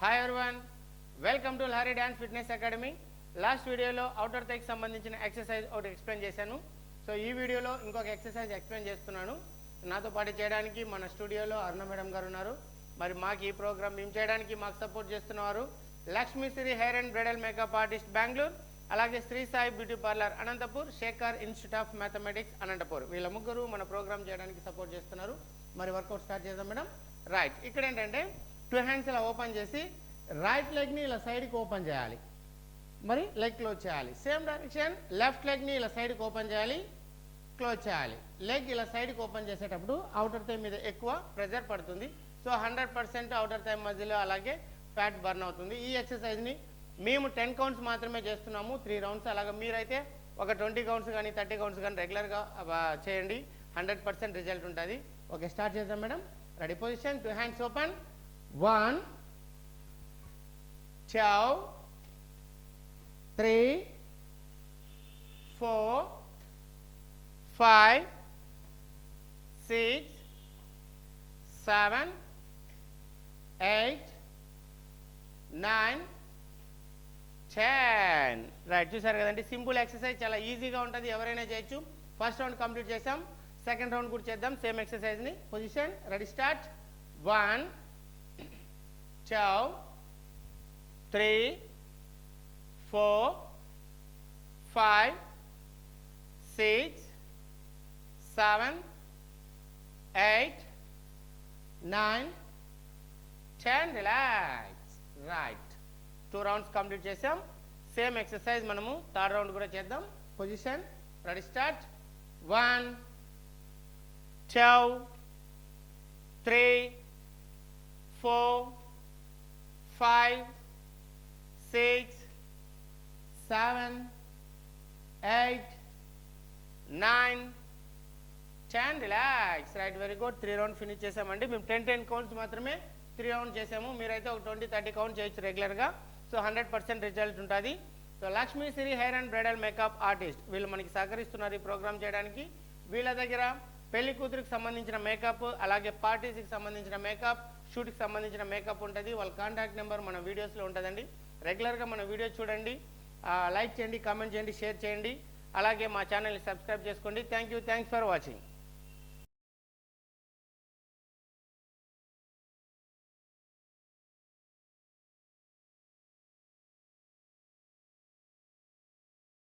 Hi everyone, welcome to Lahari dance fitness academy. Last వీడియోలో outer థైకి సంబంధించిన exercise ఒకటి explain చేశాను. సో ఈ వీడియోలో ఇంకొక ఎక్సర్సైజ్ ఎక్స్ప్లెయిన్ చేస్తున్నాను. నాతో పాటు చేయడానికి మన స్టూడియోలో అరుణ మేడం గారు ఉన్నారు. మరి మాకు ఈ ప్రోగ్రామ్ మేము చేయడానికి మాకు సపోర్ట్ చేస్తున్నవారు Lakshmi Shri hair and bridal makeup artist Bengaluru, అలాగే Sri Sai beauty parlour Anantapur, Shekhar institute of mathematics Anantapur. వీళ్ళ ముగ్గురు మన ప్రోగ్రామ్ చేయడానికి సపోర్ట్ చేస్తున్నారు. మరి వర్కౌట్ స్టార్ట్ చేద్దాం మేడం. రైట్, ఇక్కడ ఏంటంటే 2 హ్యాండ్స్ ఇలా ఓపెన్ చేసి రైట్ లెగ్ని ఇలా సైడ్కి ఓపెన్ చేయాలి, మరి లెగ్ క్లోజ్ చేయాలి. సేమ్ డైరెక్షన్ లెఫ్ట్ లెగ్ని ఇలా సైడ్కి ఓపెన్ చేయాలి, క్లోజ్ చేయాలి. లెగ్ ఇలా సైడ్కి ఓపెన్ చేసేటప్పుడు అవుటర్ థై మీద ఎక్కువ ప్రెజర్ పడుతుంది. సో 100% అవుటర్ థై మధ్యలో అలాగే ఫ్యాట్ బర్న్ అవుతుంది. ఈ ఎక్సర్సైజ్ని మేము 10 కౌంట్స్ మాత్రమే చేస్తున్నాము, 3 రౌండ్స్. అలాగే మీరైతే ఒక 20 కౌంట్స్ కానీ 30 కౌంట్స్ కానీ రెగ్యులర్గా చేయండి, 100% రిజల్ట్ ఉంటుంది. ఓకే, స్టార్ట్ చేద్దాం madam. Ready position, 2 hands open. 1 2 3 4 5 6 7 8 9 10. Right, చూసారు కదండి, సింపుల్ ఎక్సర్సైజ్, చాలా ఈజీగా ఉంటుంది, ఎవరైనా చేయొచ్చు. ఫస్ట్ రౌండ్ కంప్లీట్ చేసాం, సెకండ్ రౌండ్ కూడా చేద్దాం సేమ్ ఎక్సర్సైజ్ని. Position, ready, start. 1 2 3 4 5 6 7 8 9 10. Relax. Right, 2 rounds complete చేసాం. సేమ్ ఎక్సర్సైజ్ మనము థర్డ్ రౌండ్ కూడా చేద్దాం. Position, ready, start. 1 2 3 4 5 6 7 8 9 10. Relax. Right, very good. 3 round finish చేసామండి. మేము 10 కౌంట్స్ మాత్రమే 3 రౌండ్ చేసాము. మీరైతే ఒక 20-30 కౌంట్ చేయొచ్చు రెగ్యులర్గా. సో 100% రిజల్ట్ ఉంటుంది. So Lakshmi Shri hair and bridal makeup artist వీళ్ళు మనకి సహకరిస్తున్నారు ఈ ప్రోగ్రామ్ చేయడానికి. వీళ్ళ దగ్గర పెళ్లి కూతురికి సంబంధించిన మేకప్, అలాగే పార్టీస్కి సంబంధించిన మేకప్, షూట్కి సంబంధించిన మేకప్ ఉంటుంది. వాళ్ళ కాంటాక్ట్ నెంబర్ మన వీడియోస్లో ఉంటుందండి. రెగ్యులర్గా మన వీడియో చూడండి, లైక్ చేయండి, కామెంట్ చేయండి, షేర్ చేయండి. అలాగే మా ఛానల్ని సబ్స్క్రైబ్ చేసుకోండి. Thank you, thanks for watching.